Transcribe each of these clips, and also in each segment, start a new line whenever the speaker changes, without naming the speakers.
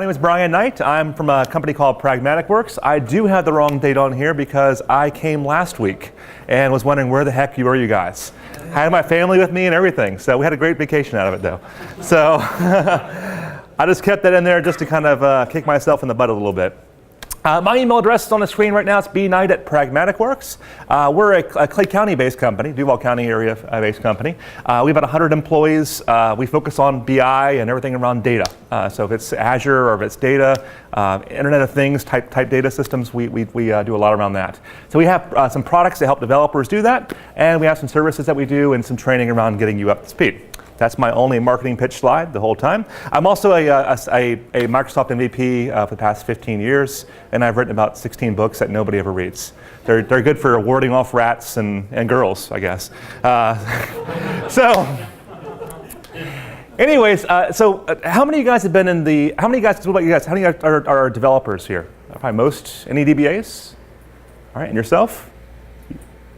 My name is Brian Knight. I'm from a company called Pragmatic Works. I do have the wrong date on here because I came last week and was wondering where the heck were you guys. I had my family with me and everything, so we had a great vacation out of it though. So I just kept that in there just to kind of kick myself in the butt a little bit. My email address is on the screen right now. It's bknight@pragmaticworks. We're a Clay County-based company, Duval County area-based company. We have about 100 employees. We focus on BI and everything around data. So if it's Azure or if it's data, Internet of Things type data systems, we do a lot around that. So we have some products to help developers do that, and we have some services that we do and some training around getting you up to speed. That's my only marketing pitch slide the whole time. I'm also a Microsoft MVP for the past 15 years, and I've written about 16 books that nobody ever reads. They're good for warding off rats and girls, I guess. Anyways, how many of you guys have been in the, what about you guys? How many are developers here? Probably most. Any DBAs? All right, and yourself?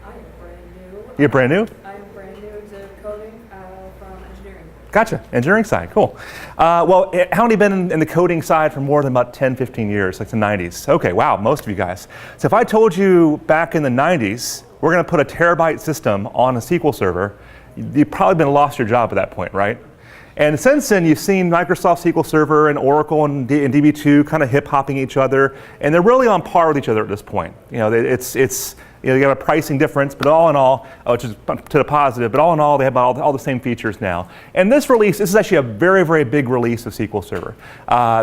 I am brand new.
You're brand new? Gotcha, engineering side, cool. Well, how many been in the coding side for more than about 10, 15 years, like the 90s? Okay, wow, most of you guys. So if I told you back in the 90s, we're gonna put a terabyte system on a SQL server, you've probably been lost your job at that point, right? And since then, you've seen Microsoft SQL Server and Oracle and DB2 kind of hip-hopping each other, and they're really on par with each other at this point. You know, you have a pricing difference, but all in all, which is to the positive, but all in all, they have all the same features now. And this is actually a very, very big release of SQL Server.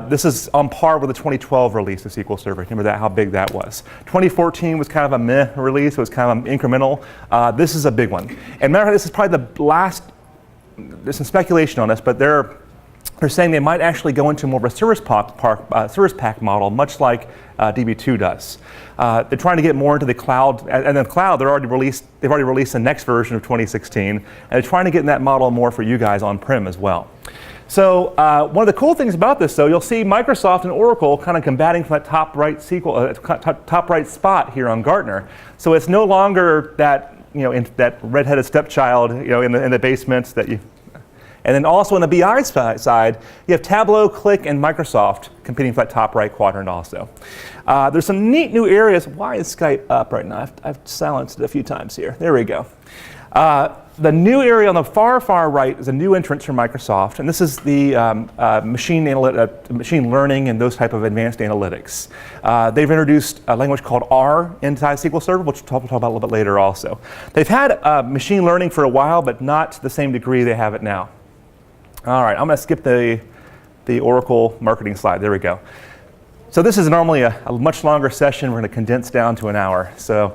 This is on par with the 2012 release of SQL Server. Remember how big that was. 2014 was kind of a meh release. It was kind of incremental. This is a big one. And matter of fact, this is probably the last, there's some speculation on this, but they're saying they might actually go into more of a service pack model, much like DB2 does. They're trying to get more into the cloud, and in the cloud they've already released the next version of 2016, and they're trying to get in that model more for you guys on-prem as well. So one of the cool things about this, though, you'll see Microsoft and Oracle kind of combating from that top right spot here on Gartner. So it's no longer that that redheaded stepchild in the basement that you. And then also on the BI side, you have Tableau, Qlik, and Microsoft competing for that top right quadrant also. There's some neat new areas. Why is Skype up right now? I've silenced it a few times here. There we go. The new area on the far right is a new entrance from Microsoft, and this is the machine learning and those type of advanced analytics. They've introduced a language called R inside SQL Server, which we'll talk about a little bit later also. They've had machine learning for a while, but not to the same degree they have it now. All right, I'm going to skip the Oracle marketing slide. There we go. So this is normally a much longer session. We're going to condense down to an hour. So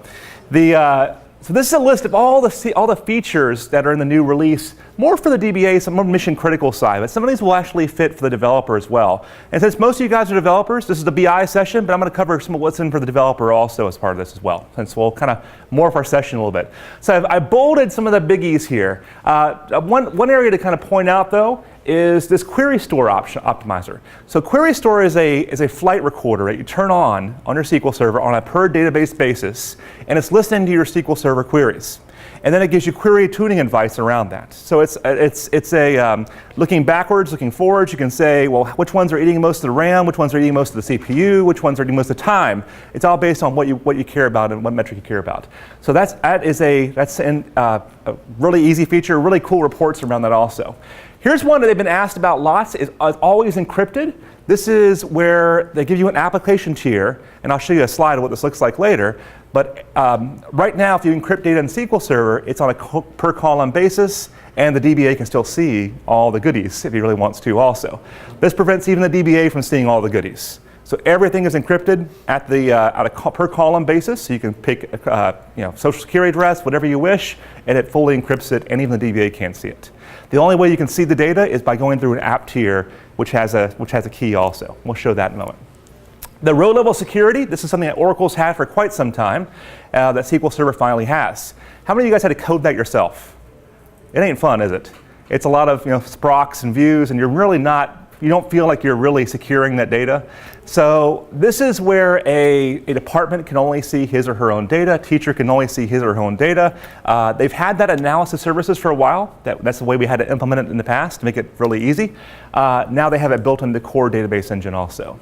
so this is a list of all the features that are in the new release, more for the DBA, some more mission critical side, but some of these will actually fit for the developer as well. And since most of you guys are developers, this is the BI session, but I'm going to cover some of what's in for the developer also as part of this as well, since we'll kind of morph our session a little bit. So I bolded some of the biggies here. One area to kind of point out though is this query store optimizer. So query store is a flight recorder that you turn on your SQL Server on a per database basis, and it's listening to your SQL Server queries. And then it gives you query tuning advice around that. So it's looking backwards, looking forwards. You can say, well, which ones are eating most of the RAM, which ones are eating most of the CPU, which ones are eating most of the time. It's all based on what you care about and what metric you care about. So that's a really easy feature, really cool reports around that also. Here's one that they've been asked about lots, is always encrypted. This is where they give you an application tier, and I'll show you a slide of what this looks like later. But right now, if you encrypt data in SQL Server, it's on a per column basis, and the DBA can still see all the goodies if he really wants to also. This prevents even the DBA from seeing all the goodies. So everything is encrypted at a per column basis, so you can pick social security address, whatever you wish, and it fully encrypts it, and even the DBA can't see it. The only way you can see the data is by going through an app tier, which has a key also. We'll show that in a moment. The row level security, this is something that Oracle's had for quite some time, that SQL Server finally has. How many of you guys had to code that yourself? It ain't fun, is it? It's a lot of sprocs and views, and you're really not you don't feel like you're really securing that data. So this is where a department can only see his or her own data, a teacher can only see his or her own data. They've had that analysis services for a while. That's the way we had to implement it in the past to make it really easy. Now they have it built into the core database engine also.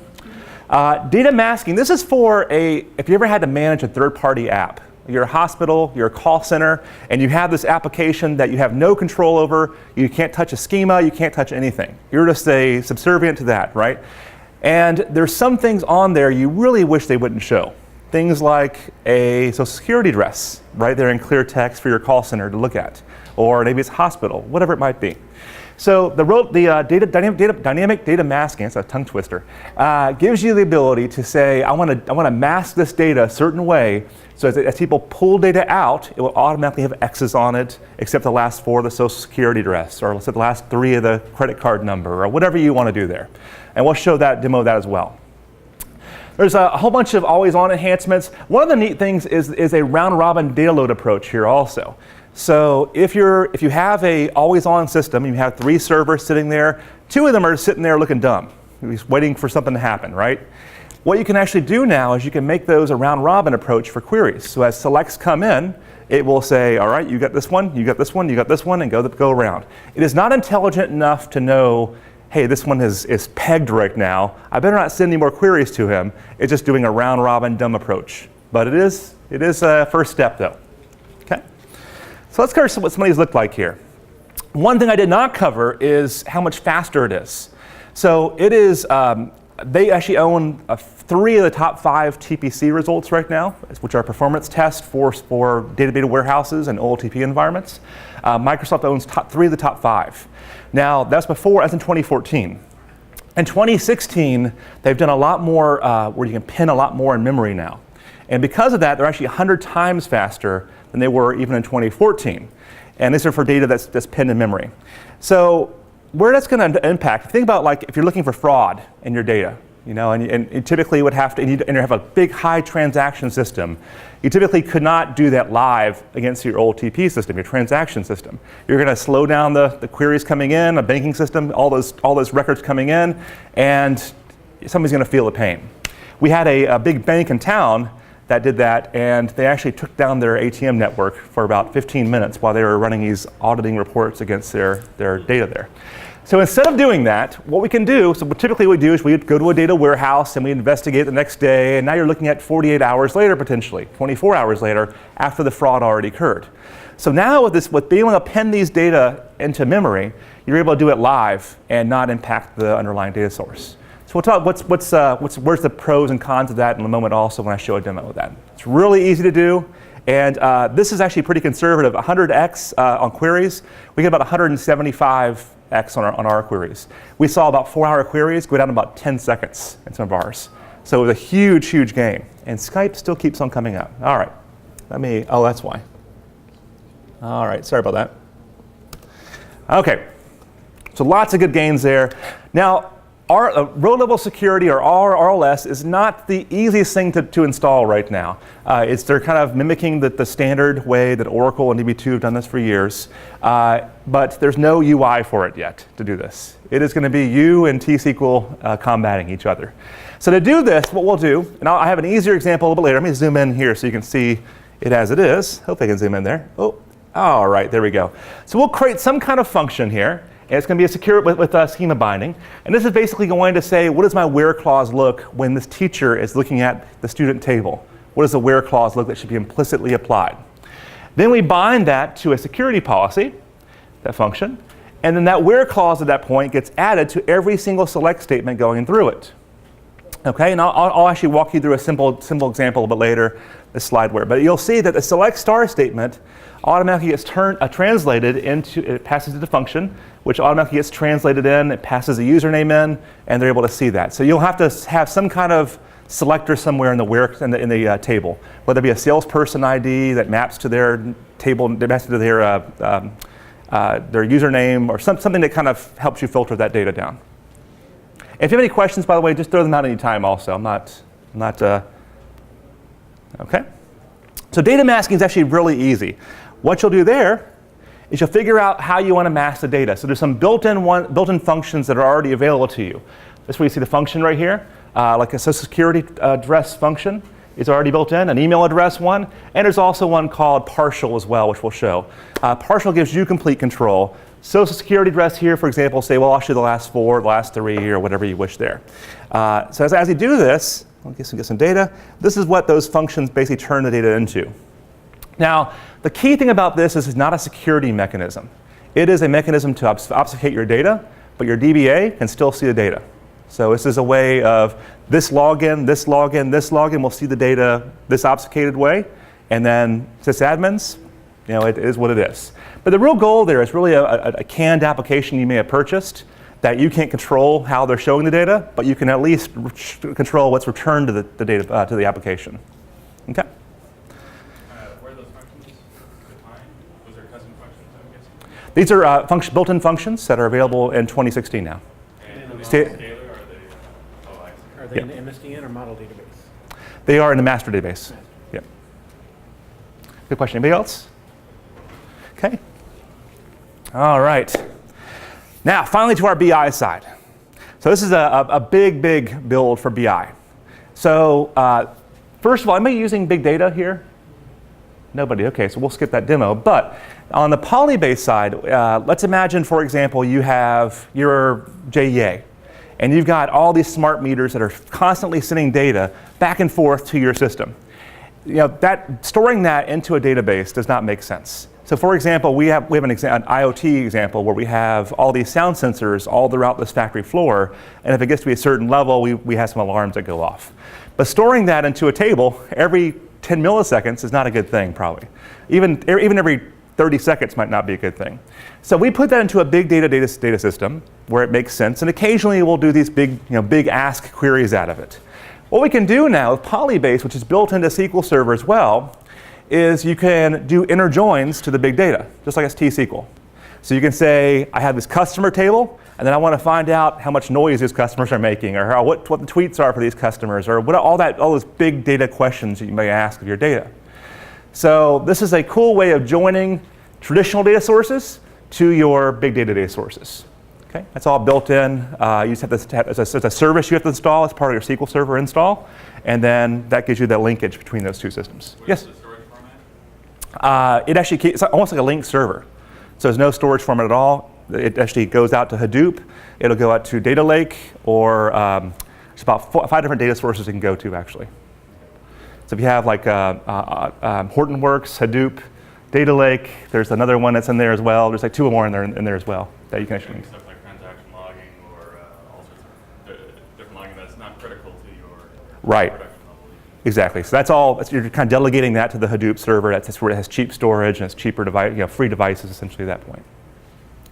Data masking, this is for if you ever had to manage a third-party app. You're a hospital, you're a call center, and you have this application that you have no control over. You can't touch a schema, you can't touch anything. You're just subservient to that, right? And there's some things on there you really wish they wouldn't show. Things like a social security address right there in clear text for your call center to look at, or maybe it's hospital, whatever it might be. So the dynamic data masking, it's a tongue twister, gives you the ability to say, I want to mask this data a certain way, so as people pull data out, it will automatically have X's on it, except the last 4 of the social security address, or let's say the last 3 of the credit card number, or whatever you want to do there. And we'll show that demo of that as well. There's a whole bunch of always-on enhancements. One of the neat things is a round-robin data load approach here also. So if you have a always-on system, you have 3 servers sitting there, 2 of them are sitting there looking dumb, just waiting for something to happen, right? What you can actually do now is you can make those a round-robin approach for queries. So as selects come in, it will say, all right, you got this one, you got this one, you got this one, and go around. It is not intelligent enough to know, hey, this one is pegged right now. I better not send any more queries to him. It's just doing a round-robin dumb approach. But it is a first step, though. Okay. So let's cover what some of these look like here. One thing I did not cover is how much faster it is. So it is, they actually own 3 of the top 5 TPC results right now, which are performance tests for data warehouses and OLTP environments. Microsoft owns 3 of the top 5. Now, that's in 2014. In 2016, they've done a lot more where you can pin a lot more in memory now. And because of that, they're actually 100 times faster than they were even in 2014. And these are for data that's pinned in memory. So where that's going to impact, think about like if you're looking for fraud in your data, you know, and you typically would have to, and you have a big high transaction system. You typically could not do that live against your OLTP system, your transaction system. You're going to slow down the queries coming in, a banking system, all those records coming in, and somebody's going to feel the pain. We had a big bank in town that did that, and they actually took down their ATM network for about 15 minutes while they were running these auditing reports against their data there. So instead of doing that, what we can do, so what typically we do is we go to a data warehouse and we investigate the next day, and now you're looking at 48 hours later potentially, 24 hours later, after the fraud already occurred. So now with being able to pen these data into memory, you're able to do it live and not impact the underlying data source. So we'll talk where's the pros and cons of that in a moment also when I show a demo of that. It's really easy to do. And this is actually pretty conservative. 100x on queries, we get about 175x on our queries. We saw about 4-hour queries go down to about 10 seconds in some of ours. So it was a huge, huge gain. And Skype still keeps on coming up. All right, that's why. All right, sorry about that. Okay, so lots of good gains there. Now, our row-level security, or RLS, is not the easiest thing to install right now. They're kind of mimicking the standard way that Oracle and DB2 have done this for years, but there's no UI for it yet to do this. It is going to be you and T-SQL combating each other. So to do this, what we'll do, and I have an easier example a little bit later. Let me zoom in here so you can see it as it is. Hope I can zoom in there. Oh, all right, there we go. So we'll create some kind of function here. And it's going to be a secure with schema binding. And this is basically going to say, what does my where clause look when this teacher is looking at the student table? What does the where clause look that should be implicitly applied? Then we bind that to a security policy, that function. And then that where clause at that point gets added to every single select statement going through it. Okay, and I'll actually walk you through a simple example a bit later, this slide where. But you'll see that the select star statement automatically gets translated into, it passes to the function, which automatically gets translated in, it passes a username in, and they're able to see that. So you'll have to have some kind of selector somewhere in the table, whether it be a salesperson ID that maps to their table, that maps to their username, or something that kind of helps you filter that data down. If you have any questions, by the way, just throw them out any time also. Okay. So data masking is actually really easy. What you'll do there is you'll figure out how you want to mask the data. So there's some built-in functions that are already available to you. That's where you see the function right here, like a social security address function is already built in, an email address one, and there's also one called partial as well, which we'll show. Partial gives you complete control. Social security address here, for example, say, well, I'll show the last 4, the last 3, or whatever you wish there. So as you do this, I'll get some data. This is what those functions basically turn the data into. Now, the key thing about this is it's not a security mechanism. It is a mechanism to obfuscate your data, but your DBA can still see the data. So this is a way of this login, this login, this login will see the data this obfuscated way, and then sysadmins, it is what it is. But the real goal there is really a canned application you may have purchased that you can't control how they're showing the data, but you can at least control what's returned to the data to the application. Okay.
Were those functions defined? Was there custom functions, I'm guessing?
These are built-in functions that are available in 2016 now.
And are they
Stay-
scalar, or are they,
Are they in the MSDN or model database?
They are in the master database. Yep. Good question. Anybody else? Okay. All right. Now, finally to our BI side. So this is a big build for BI. So first of all, anybody using big data here? Nobody. Okay, so we'll skip that demo. But on the Polybase side, let's imagine, for example, you have your JEA, and you've got all these smart meters that are constantly sending data back and forth to your system. Storing that into a database does not make sense. So for example, we have an IoT example where we have all these sound sensors all throughout this factory floor, and if it gets to be a certain level, we have some alarms that go off. But storing that into a table every 10 milliseconds is not a good thing, probably. Even every 30 seconds might not be a good thing. So we put that into a big data system where it makes sense, and occasionally we'll do these big ask queries out of it. What we can do now with Polybase, which is built into SQL Server as well, is you can do inner joins to the big data, just like it's T-SQL. So you can say, I have this customer table, and then I want to find out how much noise these customers are making, or what the tweets are for these customers, or all those big data questions that you may ask of your data. So this is a cool way of joining traditional data sources to your big data sources. Okay, that's all built in. You just have to have as a service you have to install as part of your SQL Server install, and then that gives you that linkage between those two systems.
what
Yes.
is the storage format?
It actually it's almost like a linked server. So there's no storage format at all. It actually goes out to Hadoop. It'll go out to Data Lake, or it's about 5 different data sources you can go to, actually. So if you have like Hortonworks, Hadoop, Data Lake, there's another one that's in there as well. There's like 2 or more in there as well that you can actually.
Doing stuff like transaction logging or all sorts of different logging that's not critical to your
Right.
production level.
Exactly. So that's all. You're kind of delegating that to the Hadoop server. That's where it has cheap storage and it's cheaper device, free devices essentially at that point.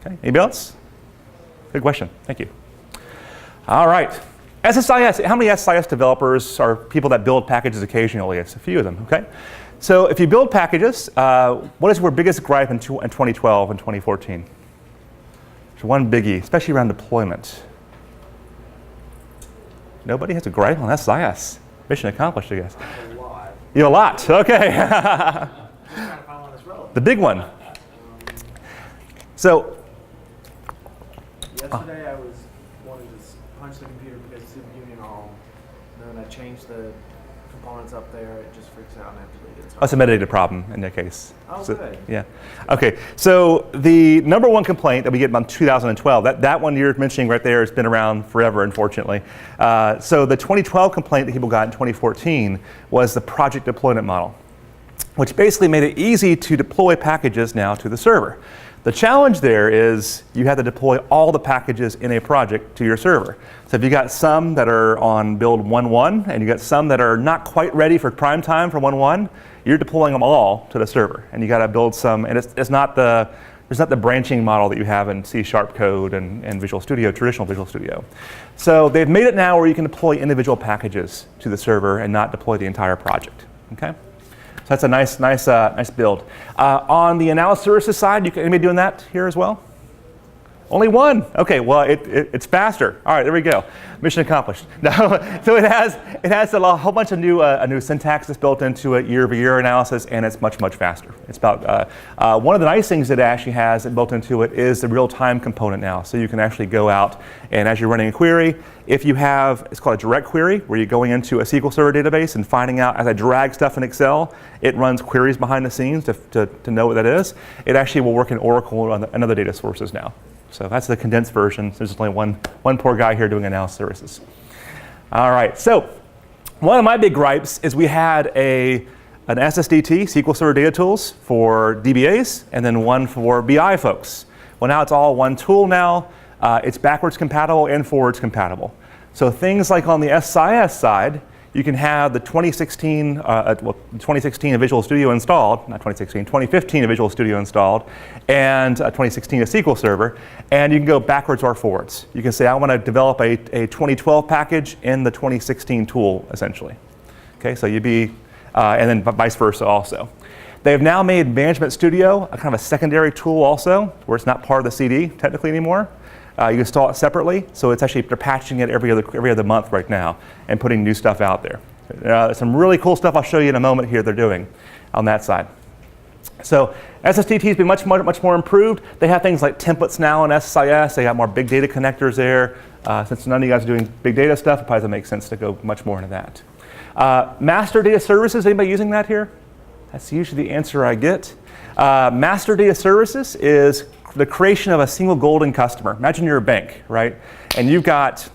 Okay. Anybody else? Good question. Thank you. All right. SSIS. How many SSIS developers are people that build packages occasionally? It's a few of them. Okay. So if you build packages, what is your biggest gripe in 2012 and 2014? There's one biggie, especially around deployment. Nobody has a gripe on SSIS. Mission accomplished, I guess.
A lot.
You have a lot. Okay.
I'm trying to find one that's relevant.
The big one. So,
Yesterday I was wanting to punch the computer because it's Union Hall. And then I changed the components up there. It just freaks out and I have to delete it. So
that's a metadata problem in that case.
Oh,
So,
good.
yeah. Okay. So the number one complaint that we get about 2012, that one you're mentioning right there has been around forever, unfortunately. So the 2012 complaint that people got in 2014 was the project deployment model, which basically made it easy to deploy packages now to the server. The challenge there is you have to deploy all the packages in a project to your server. So if you got some that are on build 1.1 and you got some that are not quite ready for prime time for 1.1, you're deploying them all to the server. And you got to build some, and it's not the branching model that you have in C# code and Visual Studio, traditional Visual Studio. So they've made it now where you can deploy individual packages to the server and not deploy the entire project. Okay? So that's a nice build. On the analysis services side, anybody doing that here as well? Only one. Okay, well, it's faster. All right, there we go. Mission accomplished. No, so it has a whole bunch of new syntax that's built into it, year-over-year analysis, and it's much faster. It's about one of the nice things that it actually has built into it is the real-time component now. So you can actually go out and as you're running a query, if you have, it's called a direct query, where you're going into a SQL Server database and finding out, as I drag stuff in Excel, it runs queries behind the scenes to know what that is. It actually will work in Oracle and other data sources now. So that's the condensed version. There's only one poor guy here doing analysis services. All right, so one of my big gripes is we had an SSDT, SQL Server Data Tools, for DBAs, and then one for BI folks. Well, now it's all one tool now. It's backwards compatible and forwards compatible. So things like on the SIS side, you can have the 2016 Visual Studio installed, not 2016, 2015 Visual Studio installed, and 2016 a SQL Server, and you can go backwards or forwards. You can say, I want to develop a 2012 package in the 2016 tool, essentially. Okay, so you'd be, and then vice versa also. They've now made Management Studio a kind of a secondary tool also, where it's not part of the CD technically anymore. You install it separately, so it's actually, they're patching it every other month right now and putting new stuff out there. Some really cool stuff I'll show you in a moment here they're doing on that side. So SSDT has been much more improved. They have things like templates now in SSIS. They got more big data connectors there. Since none of you guys are doing big data stuff, it probably doesn't make sense to go much more into that. Master Data Services, anybody using that here? That's usually the answer I get. Master Data Services is the creation of a single golden customer. Imagine you're a bank, right? And you've got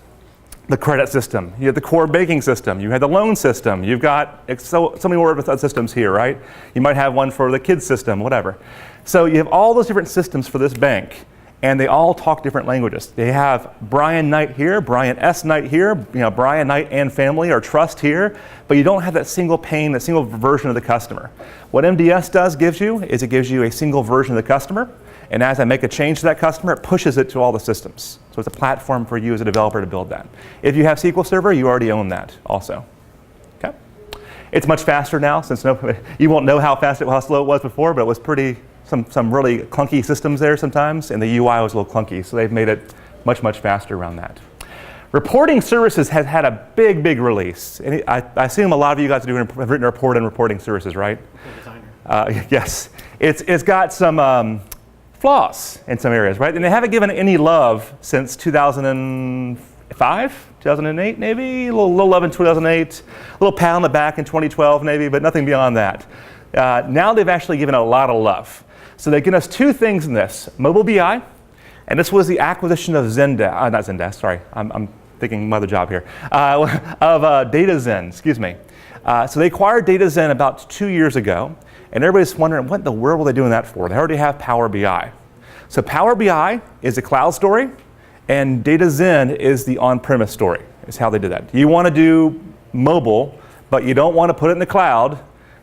the credit system, you have the core banking system, you have the loan system, you've got so many more systems here, right? You might have one for the kids system, whatever. So you have all those different systems for this bank, and they all talk different languages. They have Brian Knight here, Brian S. Knight here, Brian Knight and family or trust here, but you don't have that single pane, that single version of the customer. What MDS gives you a single version of the customer, and as I make a change to that customer, it pushes it to all the systems. So it's a platform for you as a developer to build that. If you have SQL Server, you already own that also. Okay? It's much faster now, since you won't know how slow it was before, but it was some really clunky systems there sometimes, and the UI was a little clunky, so they've made it much faster around that. Reporting Services has had a big release. And I assume a lot of you guys have written a report on Reporting Services, right? Yes. It's got some flaws in some areas, right? And they haven't given any love since 2005, 2008 maybe, a little love in 2008, a little pat on the back in 2012 maybe, but nothing beyond that. Now they've actually given a lot of love. So they've given us two things in this, mobile BI, and this was the acquisition of Zendesk, not Zendesk, sorry, I'm thinking mother job here, of DataZen, excuse me. So they acquired DataZen about 2 years ago, and everybody's wondering, what in the world were they doing that for? They already have Power BI. So Power BI is a cloud story, and DataZen is the on-premise story, is how they did that. You want to do mobile, but you don't want to put it in the cloud.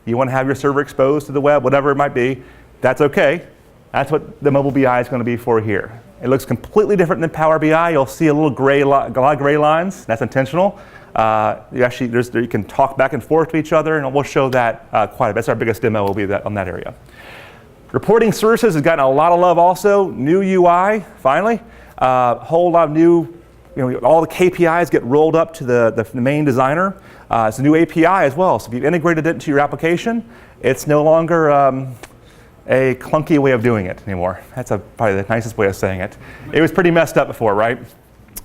You want to have your server exposed to the web, whatever it might be. That's okay. That's what the mobile BI is going to be for here. It looks completely different than Power BI. You'll see a lot of gray lines. That's intentional. You can talk back and forth to each other, and we'll show that quite a bit. That's our biggest demo will be on that area. Reporting Services has gotten a lot of love also. New UI, finally. Whole lot of new, all the KPIs get rolled up to the main designer. It's a new API as well. So if you've integrated it into your application, it's no longer a clunky way of doing it anymore. That's probably the nicest way of saying it. It was pretty messed up before, right?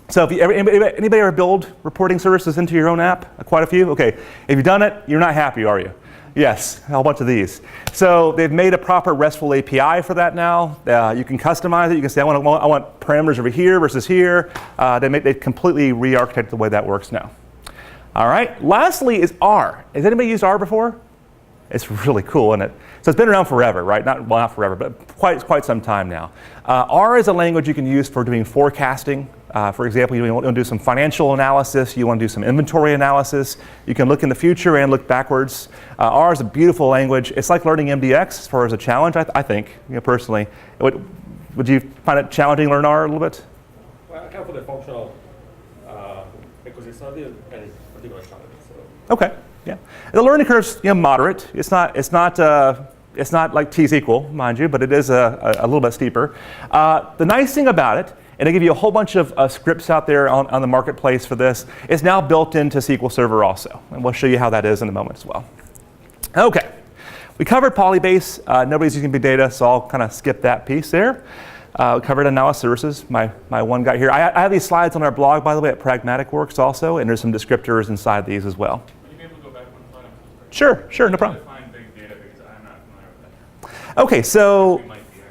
So if anybody ever build reporting services into your own app? Quite a few? Okay. If you've done it, you're not happy, are you? Yes, a whole bunch of these. So they've made a proper RESTful API for that now. You can customize it. You can say, I want parameters over here versus here. They completely re-architected the way that works now. All right. Lastly is R. Has anybody used R before? It's really cool, isn't it? So it's been around forever, right? Not forever, but quite some time now. R is a language you can use for doing forecasting. For example, you want to do some financial analysis, you want to do some inventory analysis. You can look in the future and look backwards. R is a beautiful language. It's like learning MDX as far as a challenge, I think, personally. Would you find it challenging to learn R a little bit?
Well, I kind of put the functional because it's not a particular challenge. So.
Okay. Yeah, the learning curve's moderate. It's not it's not like T-SQL, mind you, but it is a little bit steeper. The nice thing about it, and they give you a whole bunch of scripts out there on the marketplace for this, it's now built into SQL Server also. And we'll show you how that is in a moment as well. Okay, we covered Polybase. Nobody's using big data, so I'll kind of skip that piece there. We covered analysis services, my one guy here. I have these slides on our blog, by the way, at PragmaticWorks also, and there's some descriptors inside these as well.
Would you be able to go back one slide? I'm so sorry.
Sure, no problem.
Define big data because I'm not familiar with that.
Okay, so
We might be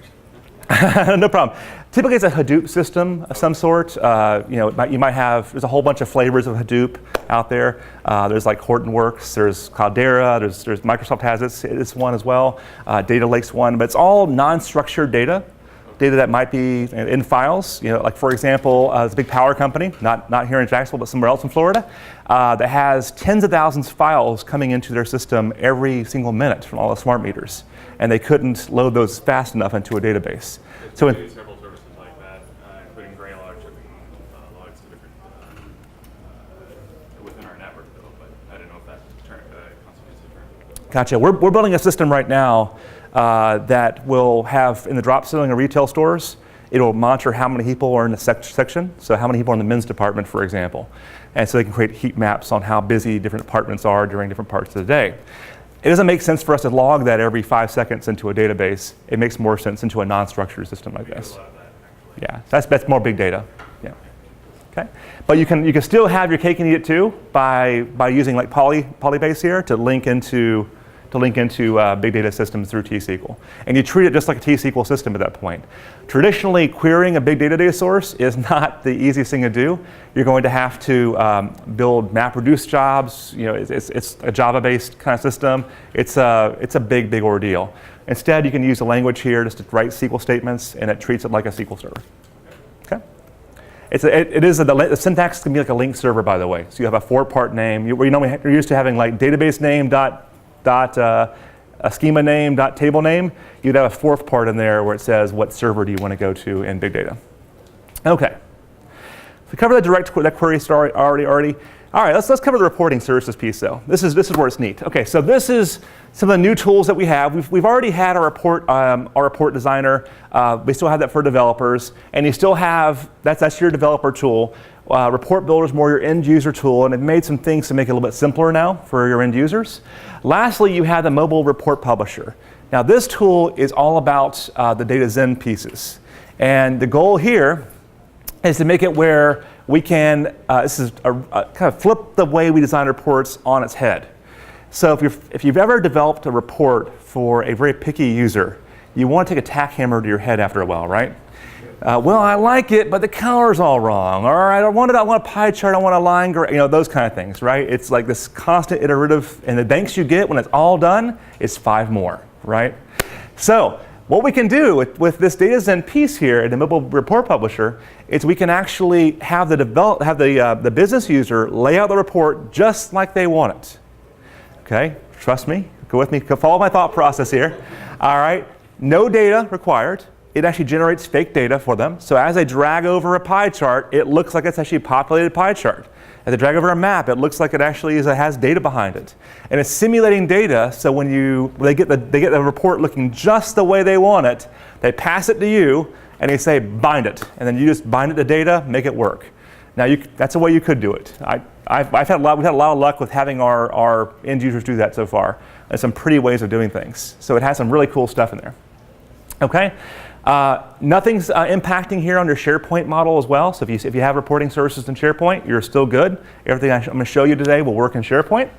actually.
no problem. Typically, it's a Hadoop system of some sort. You might have, there's a whole bunch of flavors of Hadoop out there. There's like Hortonworks, there's Cloudera, there's Microsoft has this one as well. Data Lake's one, but it's all non-structured data that might be in files. Like for example, it's a big power company, not here in Jacksonville, but somewhere else in Florida, that has tens of thousands of files coming into their system every single minute from all the smart meters, and they couldn't load those fast enough into a database. So
We use several services like that, including Graylog shipping logs to different within our network, though. But I don't know if that constitutes a term.
Gotcha. We're building a system right now that will have, in the drop ceiling of retail stores, it'll monitor how many people are in the section, so how many people are in the men's department, for example. And so they can create heat maps on how busy different departments are during different parts of the day. It doesn't make sense for us to log that every 5 seconds into a database. It makes more sense into a non-structured system like this.
A lot of that, actually.
Yeah, that's more big data. Yeah. Okay. But you can still have your cake and eat it too by using like Polybase here to link into big data systems through T-SQL. And you treat it just like a T-SQL system at that point. Traditionally, querying a big data source is not the easiest thing to do. You're going to have to build MapReduce jobs. It's a Java-based kind of system. It's a big ordeal. Instead, you can use a language here just to write SQL statements, and it treats it like a SQL server. Okay. The syntax can be like a link server, by the way. So you have a 4-part name. You're used to having like database name a schema name table name. You'd have a 4th part in there where it says what server do you want to go to in big data. Okay. So we covered that query story already. All right, let's cover the reporting services piece though. This is where it's neat. Okay, so this is some of the new tools that we have. We've already had our report designer. We still have that for developers, and you still have that's your developer tool. Report Builder is more your end user tool, and it made some things to make it a little bit simpler now for your end users. Lastly, you have the mobile report publisher. Now this tool is all about the data Zen pieces, and the goal here is to make it where we can, this is kind of flip the way we design reports on its head. So if you've ever developed a report for a very picky user, you want to take a tack hammer to your head after a while, right? Well, I like it, but the color's all wrong. All right, I want a pie chart, I want a line, those kind of things, right? It's like this constant iterative, and the thanks you get when it's all done is 5 more, right? So what we can do with this data Zen piece here in the mobile report publisher is we can actually have the business user lay out the report just like they want it. Okay, trust me, go with me, follow my thought process here. All right, no data required. It actually generates fake data for them. So as I drag over a pie chart, it looks like it's actually a populated pie chart. As I drag over a map, it looks like it actually has data behind it. And it's simulating data, so when they get the report looking just the way they want it, they pass it to you, and they say, bind it. And then you just bind it to data, make it work. Now, that's a way you could do it. We've had a lot of luck with having our end users do that so far. There's some pretty ways of doing things. So it has some really cool stuff in there. Okay. Nothing's impacting here on your SharePoint model as well. So if you have reporting services in SharePoint, you're still good. Everything I'm going to show you today will work in SharePoint.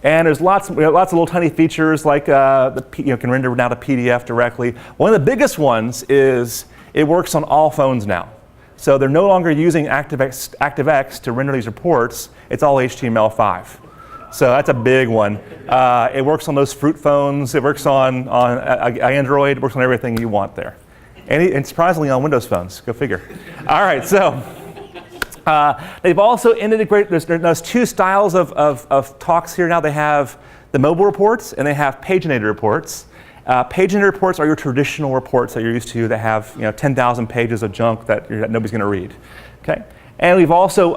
And there's lots of little tiny features like can render now to PDF directly. One of the biggest ones is it works on all phones now. So they're no longer using ActiveX to render these reports. It's all HTML5. So that's a big one. It works on those Fruit phones. It works on Android. It works on everything you want there. And surprisingly on Windows phones. Go figure. All right, so they've also integrated, there's 2 styles of talks here now. They have the mobile reports and they have paginated reports. Paginated reports are your traditional reports that you're used to that have 10,000 pages of junk that nobody's going to read. Okay? And we've also,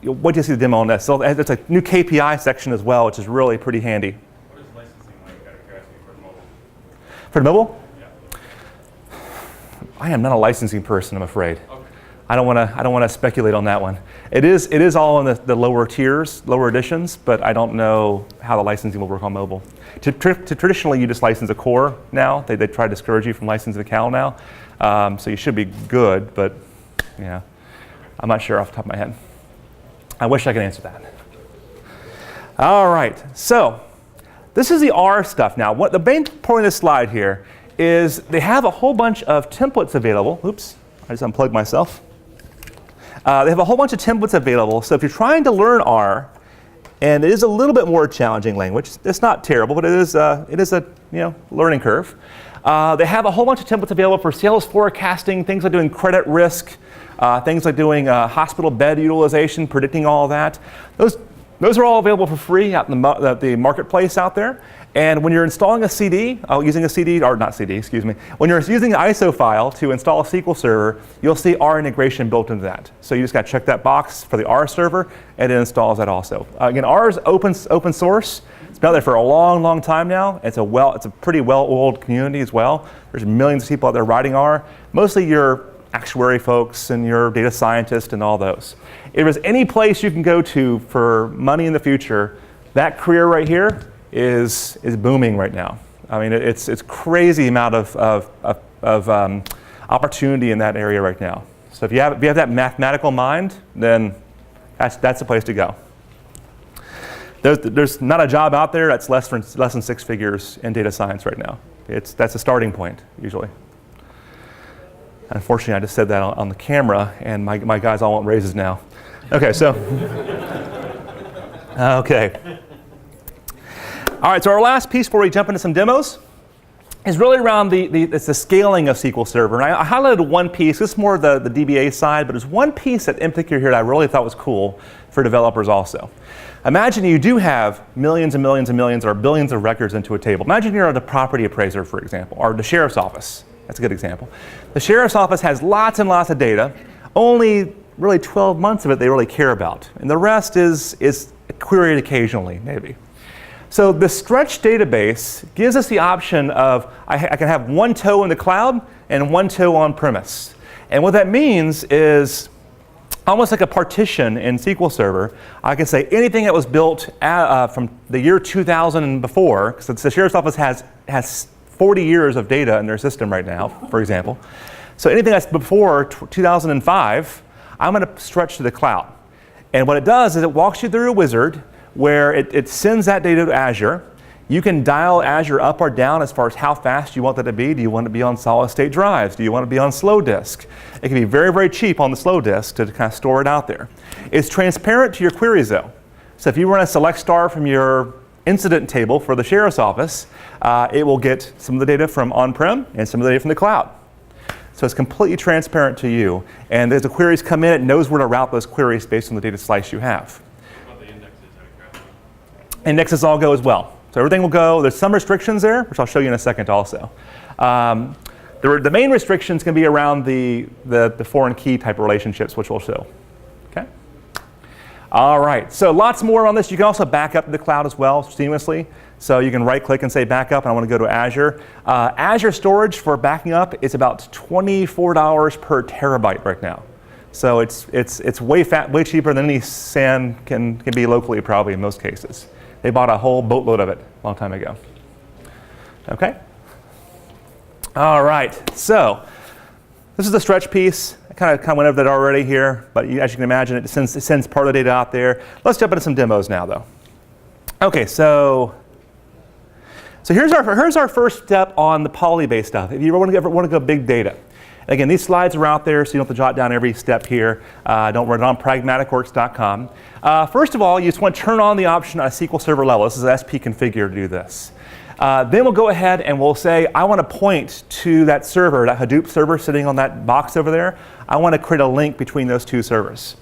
what do you see the demo on this? So it's a new KPI section as well, which is really pretty handy.
What is licensing like out of curiosity for mobile?
For mobile?
Yeah.
I am not a licensing person, I'm afraid.
Okay.
I don't want to speculate on that one. It is all in the lower tiers, lower editions, but I don't know how the licensing will work on mobile. Traditionally, you just license a core now. They try to discourage you from licensing the CAL now. So you should be good, but yeah, I'm not sure off the top of my head. I wish I could answer that. All right, so this is the R stuff now. What the main point of this slide here is they have a whole bunch of templates available. Oops, I just unplugged myself. They have a whole bunch of templates available. So if you're trying to learn R, and it is a little bit more challenging language, it's not terrible, but it is a learning curve. They have a whole bunch of templates available for sales forecasting, things like doing credit risk, things like doing hospital bed utilization, predicting all of that. Those are all available for free out in the marketplace out there. And when you're installing a CD, using a CD, or not CD, excuse me, when you're using an ISO file to install a SQL server, you'll see R integration built into that. So you just got to check that box for the R server, and it installs that also. Again, R is open source. It's been out there for a long, long time now. It's a pretty well-oiled community as well. There's millions of people out there writing R, mostly your actuary folks and your data scientists and all those. If there's any place you can go to for money in the future, that career right here is booming right now. I mean, it's crazy amount of opportunity in that area right now. So if you have that mathematical mind, then that's the place to go. There's not a job out there that's less than 6 figures in data science right now. That's a starting point usually. Unfortunately, I just said that on the camera, and my guys all want raises now. Okay, so okay. All right, so our last piece before we jump into some demos is really around it's the scaling of SQL Server. And I highlighted one piece. This is more the DBA side, but there's one piece that in particular here that I really thought was cool for developers also. Imagine you do have millions and millions and millions or billions of records into a table. Imagine you're the property appraiser, for example, or the sheriff's office. That's a good example. The sheriff's office has lots and lots of data. Only really 12 months of it they really care about. And the rest is queried occasionally, maybe. So the stretch database gives us the option of I can have one toe in the cloud and one toe on premise. And what that means is almost like a partition in SQL Server. I can say anything that was built from the year 2000 and before, because the sheriff's office has 40 years of data in their system right now, for example. So anything that's before 2005, I'm going to stretch to the cloud. And what it does is it walks you through a wizard where it sends that data to Azure. You can dial Azure up or down as far as how fast you want that to be. Do you want it to be on solid state drives? Do you want it to be on slow disk? It can be very, very cheap on the slow disk to kind of store it out there. It's transparent to your queries though. So if you run a select star from your incident table for the sheriff's office, it will get some of the data from on-prem and some of the data from the cloud. So it's completely transparent to you. And as the queries come in, it knows where to route those queries based on the data slice you have.
What about the indexes?
Indexes all go as well. So everything will go. There's some restrictions there, which I'll show you in a second also. The main restrictions can be around the foreign key type of relationships, which we'll show. Okay. All right, so lots more on this. You can also back up to the cloud as well seamlessly. So you can right click and say backup, and I want to go to Azure. Azure storage for backing up is about $24 per terabyte right now. So it's way cheaper than any SAN can be locally probably in most cases. They bought a whole boatload of it a long time ago. Okay. All right, so this is the stretch piece. I kind of went over that already here, but as you can imagine, it sends part of the data out there. Let's jump into some demos now, though. Okay, so here's our first step on the Polybase stuff. If you ever want to go big data. Again, these slides are out there, so you don't have to jot down every step here. Don't run it on pragmaticworks.com. First of all, you just want to turn on the option on a SQL Server level. This is SP configure to do this. Then we'll go ahead and we'll say, I want to point to that server, that Hadoop server sitting on that box over there. I want to create a link between those two servers.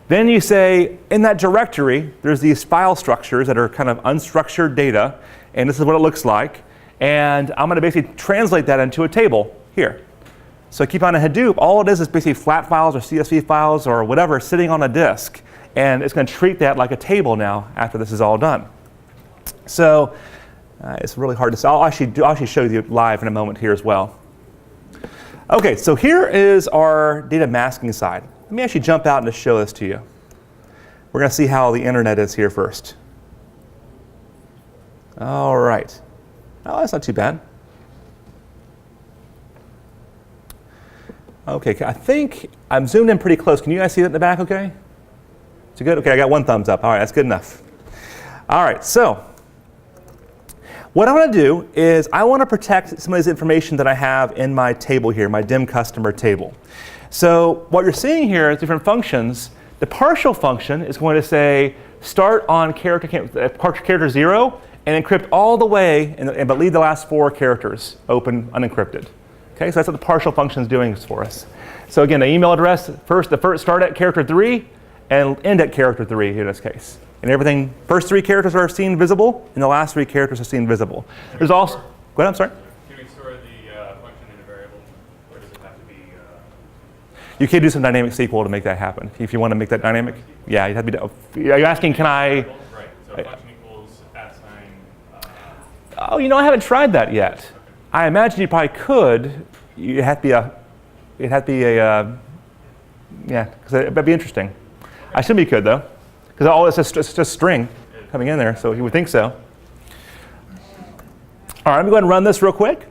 Then you say, in that directory, there's these file structures that are kind of unstructured data, and this is what it looks like. And I'm going to basically translate that into a table here. So keep on a Hadoop, all it is basically flat files or CSV files or whatever sitting on a disk. And it's going to treat that like a table now after this is all done. So It's really hard to see. I'll actually show you live in a moment here as well. Okay, so here is our data masking side. Let me actually jump out and just show this to you. We're going to see how the internet is here first. All right. Oh, that's not too bad. Okay, I think I'm zoomed in pretty close. Can you guys see that in the back okay? Is it good? Okay, I got one thumbs up. All right, that's good enough. All right, so what I want to do is I want to protect some of this information that I have in my table here, my dim customer table. So what you're seeing here is different functions. The partial function is going to say start on character 0 and encrypt all the way, but leave the last 4 characters open, unencrypted. Okay, so that's what the partial function is doing for us. So again, the email address, the first start at character 3 and end at character 3 in this case. And everything, first 3 characters are seen visible, and the last 3 characters are seen visible. There's also, go ahead, I'm sorry.
Can we store the function in a variable, or does it have to be?
You can do some dynamic SQL to make that happen. If you want to make that dynamic, yeah, you'd have to be. Are you asking, can I?
Right. So function equals @.
Oh, I haven't tried that yet. Okay. I imagine you probably could. It'd have to be a. Yeah, because that'd be interesting. Okay. I assume you could though, because it's just string coming in there, so you would think so. All right, let me go ahead and run this real quick.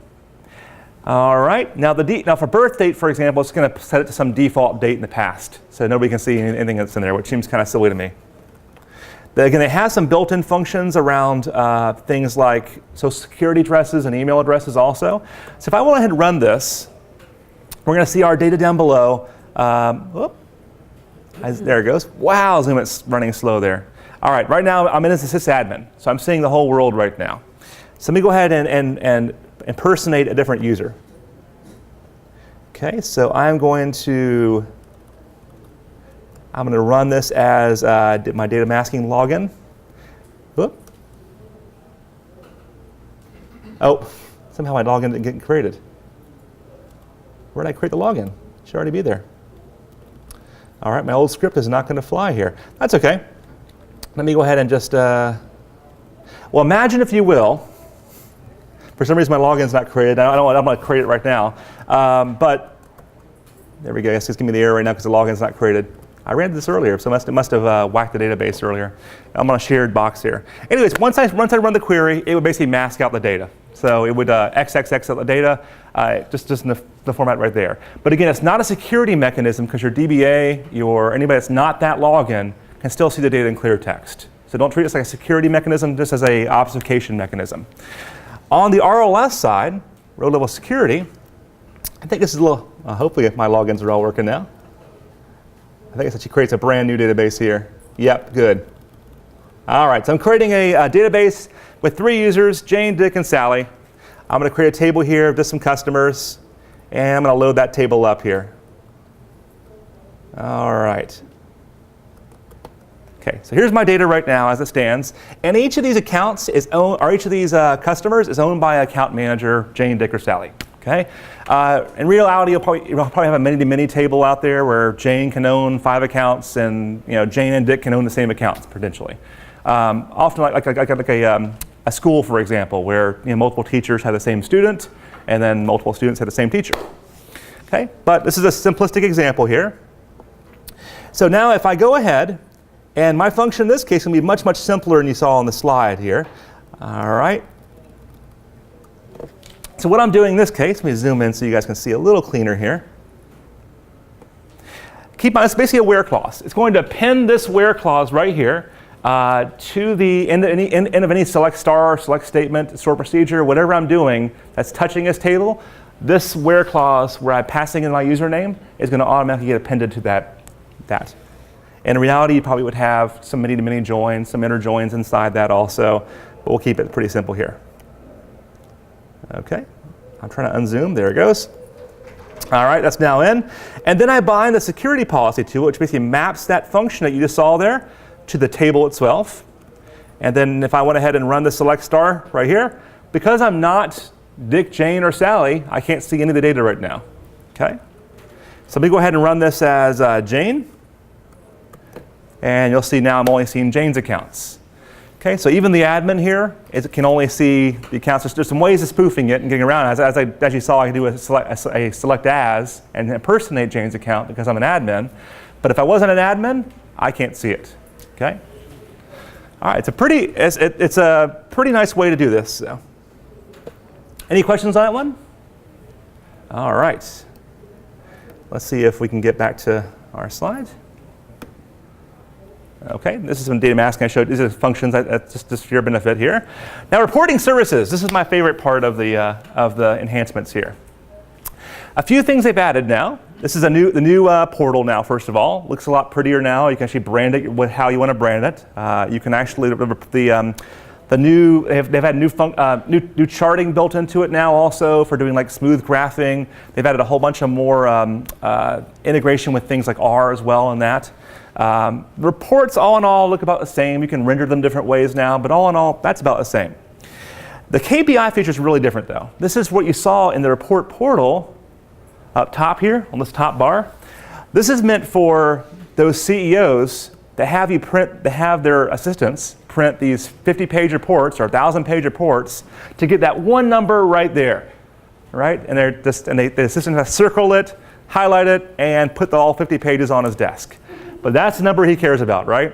All right, now for birth date, for example, it's going to set it to some default date in the past, so nobody can see anything that's in there, which seems kind of silly to me. Again, it has some built-in functions around things like social security addresses and email addresses also. So if I go ahead and run this, we're going to see our data down below. There it goes. Wow, Zoom, it's running slow there. All right, right now I'm in as a sysadmin, so I'm seeing the whole world right now. So let me go ahead and impersonate a different user. Okay, so I'm going to run this as my data masking login. Whoop. Oh, somehow my login didn't get created. Where did I create the login? It should already be there. All right, my old script is not going to fly here. That's okay. Let me go ahead and just, well, imagine if you will, for some reason my login's not created. I'm going to create it right now. But there we go. It's just giving me the error right now because the login's not created. I ran this earlier, so it must have whacked the database earlier. I'm on a shared box here. Anyways, once I run the query, it would basically mask out the data. So it would XXX out the data, just in the format right there. But again, it's not a security mechanism because your DBA, anybody that's not that login, can still see the data in clear text. So don't treat it like a security mechanism, just as a obfuscation mechanism. On the RLS side, row level security, I think this is a little, hopefully my logins are all working now. I think it actually creates a brand new database here. Yep, good. All right, so I'm creating a database with 3 users, Jane, Dick, and Sally. I'm going to create a table here of just some customers, and I'm going to load that table up here. All right. Okay, so here's my data right now as it stands, and each of these accounts each of these customers is owned by an account manager, Jane, Dick, or Sally. Okay. In reality, you'll probably have a many-to-many table out there where Jane can own 5 accounts, and Jane and Dick can own the same accounts potentially. Often, like a school, for example, where multiple teachers have the same student, and then multiple students have the same teacher. Okay, but this is a simplistic example here. So now, if I go ahead, and my function in this case can be much simpler than you saw on the slide here. All right. So what I'm doing in this case, let me zoom in so you guys can see a little cleaner here. Keep in mind, it's basically a where clause. It's going to append this where clause right here to the end of any select star, select statement, store procedure, whatever I'm doing that's touching this table. This where clause, where I'm passing in my username, is going to automatically get appended to that. And in reality, you probably would have some many-to-many joins, some inner joins inside that also, but we'll keep it pretty simple here. Okay, I'm trying to unzoom. There it goes. All right, that's now in. And then I bind the security policy to it, which basically maps that function that you just saw there to the table itself. And then if I went ahead and run the select star right here, because I'm not Dick, Jane, or Sally, I can't see any of the data right now. Okay, so let me go ahead and run this as Jane. And you'll see now I'm only seeing Jane's accounts. Okay, so even the admin here can only see the accounts. There's some ways of spoofing it and getting around. As you saw, I can do a select as and impersonate Jane's account because I'm an admin. But if I wasn't an admin, I can't see it. Okay. All right, it's a pretty nice way to do this. So. Any questions on that one? All right. Let's see if we can get back to our slide. Okay, this is some data masking I showed. These are functions, just for your benefit here. Now, reporting services. This is my favorite part of the enhancements here. A few things they've added now. This is the new portal now, first of all. Looks a lot prettier now. You can actually brand it with how you want to brand it. You can actually, they've had new charting built into it now also for doing like smooth graphing. They've added a whole bunch of more integration with things like R as well in that. Reports all in all look about the same. You can render them different ways now, but all in all, that's about the same. The KPI feature is really different though. This is what you saw in the report portal up top here on this top bar. This is meant for those CEOs that have their assistants print these 50-page reports or 1,000-page reports to get that one number right there, right? And the assistant has to circle it, highlight it, and put all 50 pages on his desk. But that's the number he cares about, right?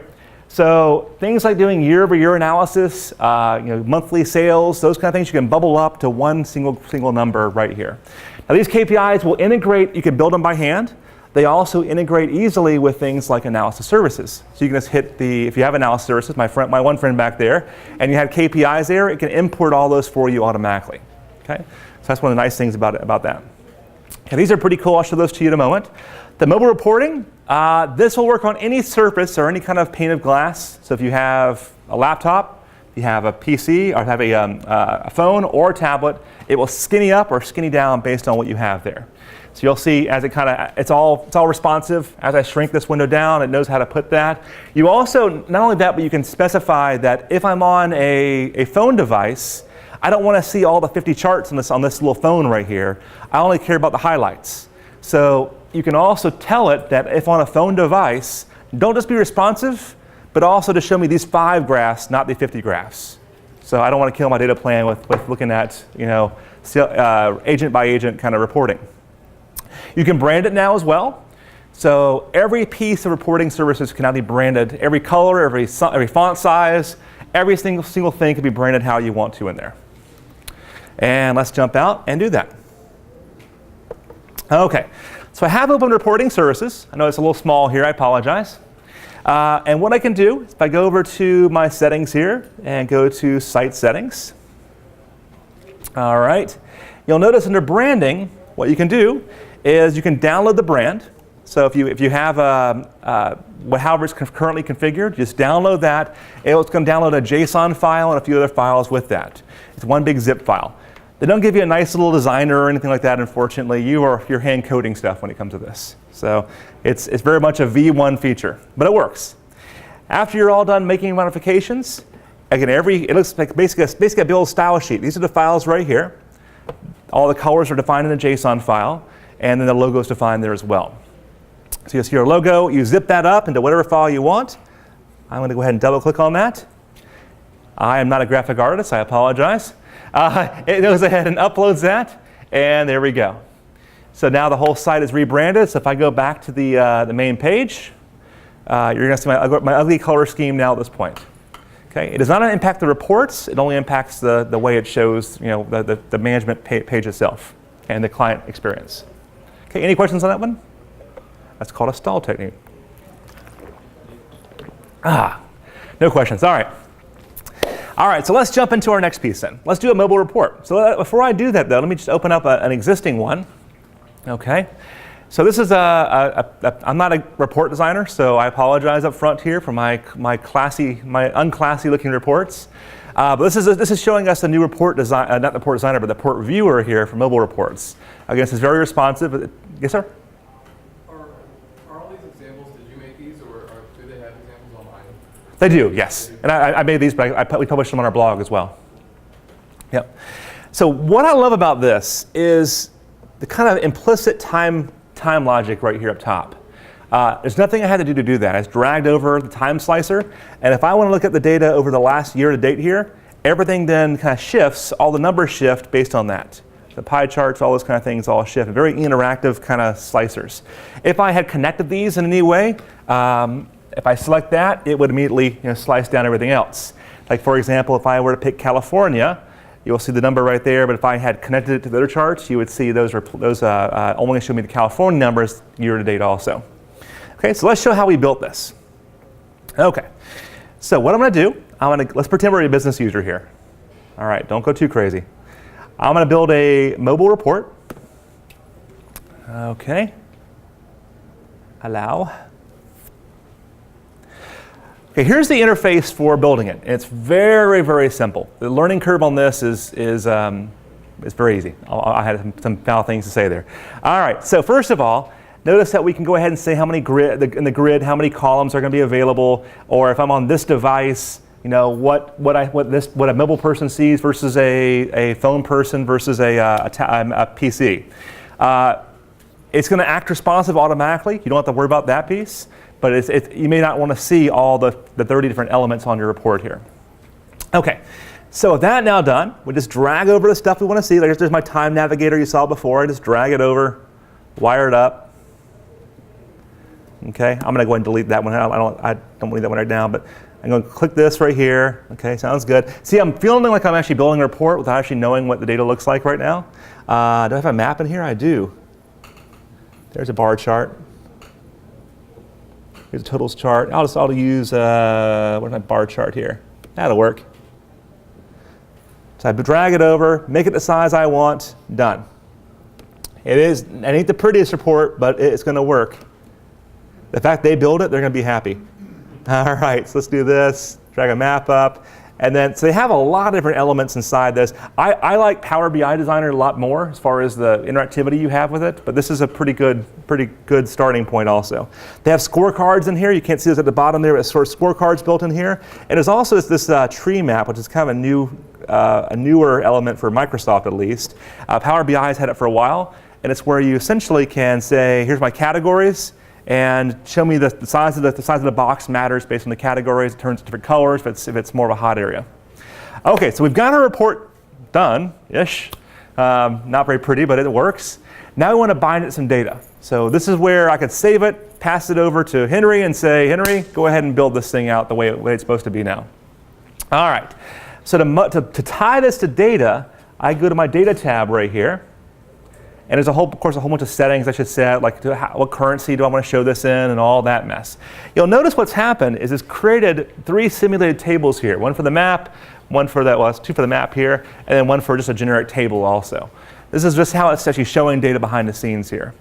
So things like doing year-over-year analysis, monthly sales, those kind of things, you can bubble up to one single number right here. Now these KPIs will integrate, you can build them by hand. They also integrate easily with things like analysis services. So you can just hit if you have analysis services, my one friend back there, and you had KPIs there, it can import all those for you automatically. Okay? So that's one of the nice things about that. Okay, these are pretty cool. I'll show those to you in a moment. The mobile reporting, this will work on any surface or any kind of pane of glass. So if you have a laptop, you have a PC, or have a phone or a tablet, it will skinny up or skinny down based on what you have there. So you'll see as it's all responsive. As I shrink this window down, it knows how to put that. You also, not only that, but you can specify that if I'm on a phone device, I don't want to see all the 50 charts on this little phone right here. I only care about the highlights. So you can also tell it that if on a phone device, don't just be responsive, but also to show me these 5 graphs, not the 50 graphs. So I don't want to kill my data plan with looking at agent by agent kind of reporting. You can brand it now as well. So every piece of reporting services can now be branded. Every color, every font size, every single thing can be branded how you want to in there. And let's jump out and do that. Okay, so I have open reporting services. I know it's a little small here, I apologize. And what I can do is if I go over to my settings here and go to site settings. All right, you'll notice under branding, what you can do is you can download the brand. So if you have however it's currently configured, just download that. It's going to download a JSON file and a few other files with that. It's one big zip file. They don't give you a nice little designer or anything like that, unfortunately. You're hand coding stuff when it comes to this. So it's very much a V1 feature, but it works. After you're all done making modifications, again, it looks like basically a big old style sheet. These are the files right here. All the colors are defined in a JSON file, and then the logo is defined there as well. So you'll see your logo, you zip that up into whatever file you want. I'm going to go ahead and double click on that. I am not a graphic artist, I apologize. It goes ahead and uploads that, and there we go. So now the whole site is rebranded. So if I go back to the main page, you're going to see my ugly color scheme now at this point. Okay, it does not impact the reports. It only impacts the way it shows, the management page itself and the client experience. Okay, any questions on that one? That's called a stall technique. No questions. All right. All right, so let's jump into our next piece then. Let's do a mobile report. So before I do that, though, let me just open up an existing one. Okay. So this is I'm not a report designer, so I apologize up front here for my unclassy looking reports. But this is showing us the new report design, not the report designer, but the report viewer here for mobile reports. Again, this is very responsive. Yes, sir?
Are all these examples, did you make these, or do they have examples online?
They do, yes. And I made these, but we published them on our blog as well. Yep. So what I love about this is the kind of implicit time logic right here up top. There's nothing I had to do that. I just dragged over the time slicer, and if I want to look at the data over the last year to date here, everything then kind of shifts, all the numbers shift based on that. The pie charts, all those kind of things all shift. Very interactive kind of slicers. If I had connected these in any way, if I select that, it would immediately slice down everything else. Like for example, if I were to pick California, you'll see the number right there, but if I had connected it to the other charts, you would see those only show me the California numbers year to date also. Okay, so let's show how we built this. Okay, so what I'm going to do, let's pretend we're a business user here. All right, don't go too crazy. I'm going to build a mobile report. Okay, allow. Okay, here's the interface for building it. It's very, very simple. The learning curve on this is very easy. I had some foul things to say there. All right, so first of all, notice that we can go ahead and say how many in the grid, how many columns are going to be available, or if I'm on this device, what a mobile person sees versus a phone person versus a PC. It's going to act responsive automatically. You don't have to worry about that piece. But you may not want to see all the 30 different elements on your report here. Okay, so with that now done, we just drag over the stuff we want to see. Like there's my time navigator you saw before. I just drag it over, wire it up. Okay, I'm going to go ahead and delete that one. I don't need that one right now, but I'm going to click this right here. Okay, sounds good. See, I'm feeling like I'm actually building a report without actually knowing what the data looks like right now. Do I have a map in here? I do. There's a bar chart. Here's a totals chart. I'll use, what's my bar chart here? That'll work. So I drag it over, make it the size I want, done. It ain't the prettiest report, but it's going to work. The fact they build it, they're going to be happy. All right, so let's do this. Drag a map up. And then, so they have a lot of different elements inside this. I like Power BI Designer a lot more as far as the interactivity you have with it, but this is a pretty good starting point also. They have scorecards in here. You can't see those at the bottom there, but sort of scorecards built in here. And there's also this tree map, which is kind of a newer element for Microsoft at least. Power BI has had it for a while, and it's where you essentially can say, here's my categories, and show me the size of the box matters based on the categories. It turns different colors if it's more of a hot area. Okay, so we've got our report done-ish. Not very pretty, but it works. Now we want to bind it some data. So this is where I could save it, pass it over to Henry, and say, Henry, go ahead and build this thing out the way it's supposed to be now. All right. So to tie this to data, I go to my data tab right here. And there's of course a whole bunch of settings I should set, like what currency do I want to show this in and all that mess. You'll notice what's happened is it's created 3 simulated tables here. One for the map, one for that, well, it's 2 for the map here, and then one for just a generic table also. This is just how it's actually showing data behind the scenes here.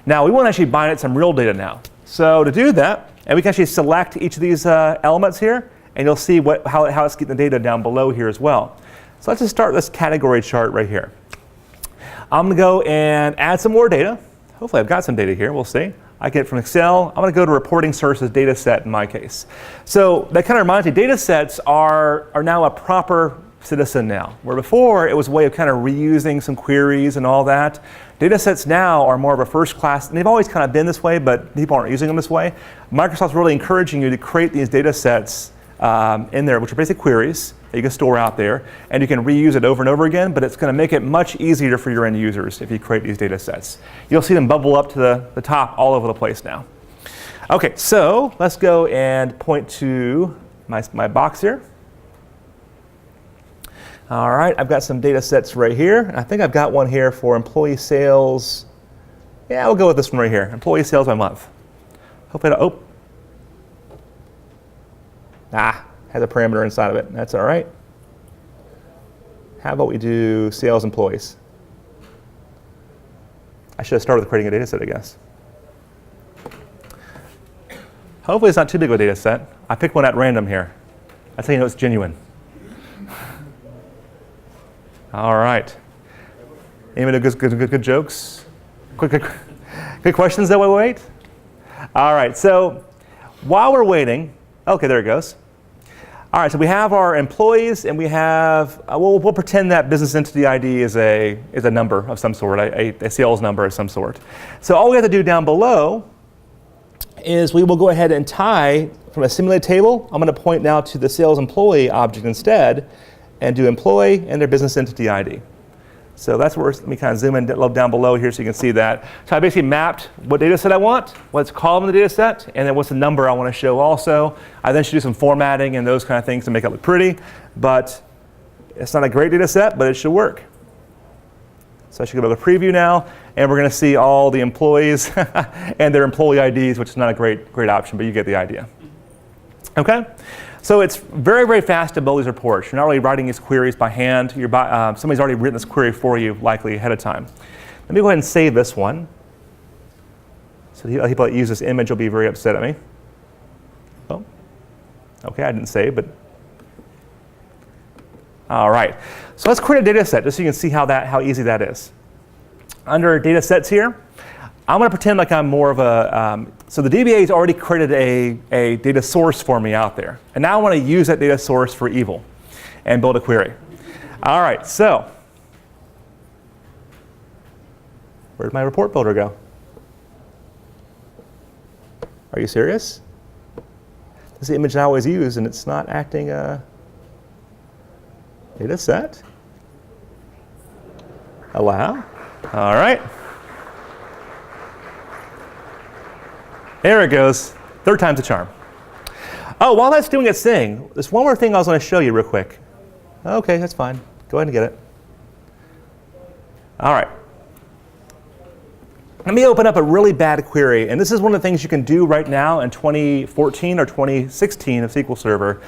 Now we want to actually bind it some real data now. So to do that, and we can actually select each of these elements here, and you'll see how it's getting the data down below here as well. So let's just start this category chart right here. I'm going to go and add some more data. Hopefully I've got some data here. We'll see. I get it from Excel. I'm going to go to reporting sources data set in my case. So that kind of reminds me, data sets are now a proper citizen now. Where before it was a way of kind of reusing some queries and all that. Data sets now are more of a first class, and they've always kind of been this way, but people aren't using them this way. Microsoft's really encouraging you to create these data sets in there, which are basic queries that you can store out there, and you can reuse it over and over again, but it's going to make it much easier for your end users if you create these data sets. You'll see them bubble up to the top all over the place now. Okay, so let's go and point to my box here. All right, I've got some data sets right here. I think I've got one here for employee sales. Yeah, we'll go with this one right here, employee sales by month. Hopefully, has a parameter inside of it. That's all right. How about we do sales employees? I should have started with creating a data set, I guess. Hopefully it's not too big of a data set. I picked one at random here. That's how you know it's genuine. All right. Anybody know good jokes? Good questions that we wait? All right, so while we're waiting, okay, there it goes. All right, so we have our employees, and we have, we'll pretend that business entity ID is a number of some sort, a sales number of some sort. So all we have to do down below is we will go ahead and tie from a simulated table. I'm going to point now to the sales employee object instead and do employee and their business entity ID. So that's where, let me kind of zoom in down below here so you can see that. So I basically mapped what data set I want, what's column in the data set, and then what's the number I want to show also. I then should do some formatting and those kind of things to make it look pretty, but it's not a great data set, but it should work. So I should go to preview now, and we're going to see all the employees and their employee IDs, which is not a great option, but you get the idea. Okay? So it's very, very fast to build these reports. You're not really writing these queries by hand. Somebody's already written this query for you, likely ahead of time. Let me go ahead and save this one. So the people that use this image will be very upset at me. Oh, okay, I didn't save, but all right. So let's create a data set just so you can see how easy that is. Under data sets here, I'm going to pretend like I'm more of a, so the DBA's already created a data source for me out there. And now I want to use that data source for evil and build a query. All right, so where'd my report builder go? Are you serious? This is the image I always use, and it's not acting data set. Allow. All right. There it goes. Third time's a charm. Oh, while that's doing its thing, there's one more thing I was going to show you real quick. Okay, that's fine. Go ahead and get it. All right. Let me open up a really bad query, and this is one of the things you can do right now in 2014 or 2016 of SQL Server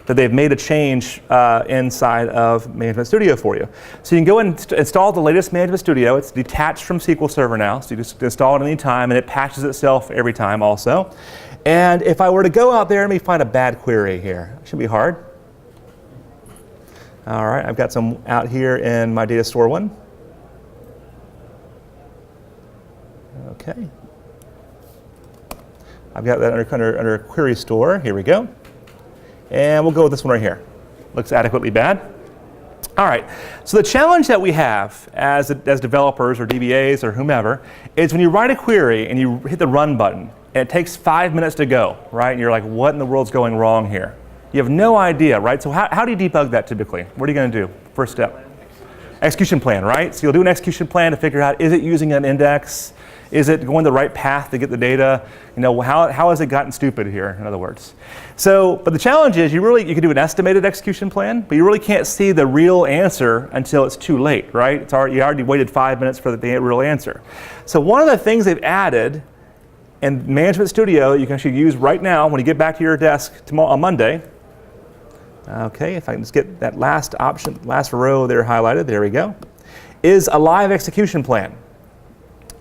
that they've made a change inside of Management Studio for you. So you can go and install the latest Management Studio. It's detached from SQL Server now, so you just install it any time, and it patches itself every time also. And if I were to go out there, let me find a bad query here. It should be hard. All right, I've got some out here in my data store one. Okay. I've got that under query store. Here we go. And we'll go with this one right here. Looks adequately bad. All right. So the challenge that we have as developers or DBAs or whomever is when you write a query and you hit the run button and it takes 5 minutes to go, right? And you're like, what in the world's going wrong here? You have no idea, right? So how do you debug that typically? What are you going to do? First step. Execution plan, right? So you'll do an execution plan to figure out, is it using an index? Is it going the right path to get the data? You know, how has it gotten stupid here, in other words? So, but the challenge is you can do an estimated execution plan, but you really can't see the real answer until it's too late, right? You already waited 5 minutes for the real answer. So one of the things they've added in Management Studio you can actually use right now when you get back to your desk tomorrow on Monday. Okay, if I can just get that last option, last row there highlighted, there we go, is a live execution plan.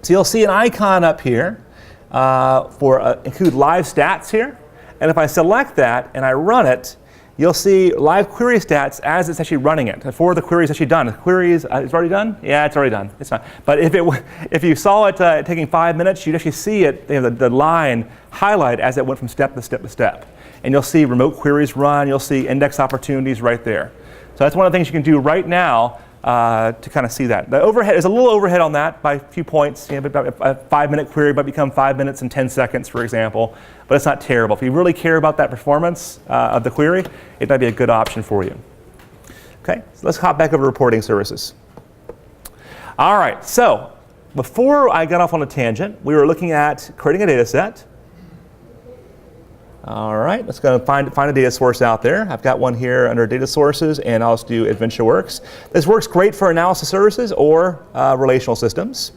So you'll see an icon up here for include live stats here. And if I select that and I run it, you'll see live query stats as it's actually running it. For the query is actually done. The query is it's already done? Yeah, it's already done. It's not. But if you saw it taking 5 minutes, you'd actually see it, the line highlight as it went from step to step to step. And you'll see remote queries run. You'll see index opportunities right there. So that's one of the things you can do right now to kind of see that. The overhead is a little overhead on that by a few points. You know, a 5 minute query might become 5 minutes and 10 seconds, for example, but it's not terrible. If you really care about that performance of the query, it might be a good option for you. Okay, so let's hop back over to reporting services. All right, so before I got off on a tangent, we were looking at creating a data set. All right, let's go find a data source out there. I've got one here under data sources, and I'll just do AdventureWorks. This works great for analysis services or relational systems.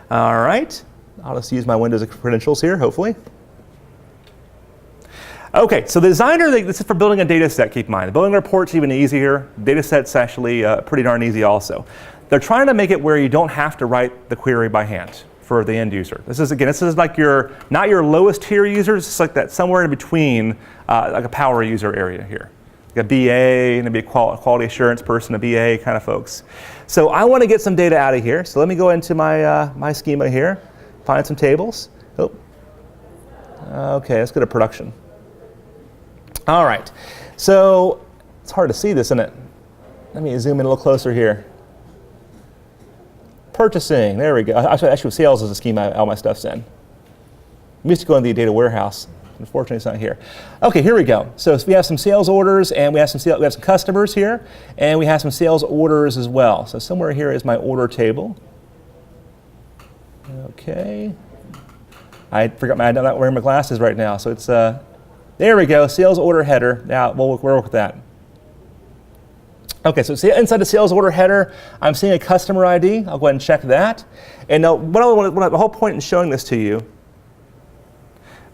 All right, I'll just use my Windows credentials here, hopefully. Okay, so the designer, this is for building a data set, keep in mind. Building a report's even easier. Data set's actually pretty darn easy also. They're trying to make it where you don't have to write the query by hand for the end user. This is like not your lowest tier users, it's like that somewhere in between, like a power user area here. Like a BA, maybe a quality assurance person, a BA kind of folks. So I want to get some data out of here. So let me go into my, my schema here, find some tables. Oh. Okay, let's go to production. All right, so it's hard to see this, isn't it? Let me zoom in a little closer here. Purchasing, there we go. Actually, sales is a schema all my stuff's in. We used to go in the data warehouse. Unfortunately, it's not here. Okay, here we go. So we have some sales orders, and we have we have some customers here, and we have some sales orders as well. So somewhere here is my order table. Okay. I forgot I'm not wearing my glasses right now, so it's there we go. Sales order header. Now we'll work with that. Okay, so inside the sales order header, I'm seeing a customer ID. I'll go ahead and check that. And now, the whole point in showing this to you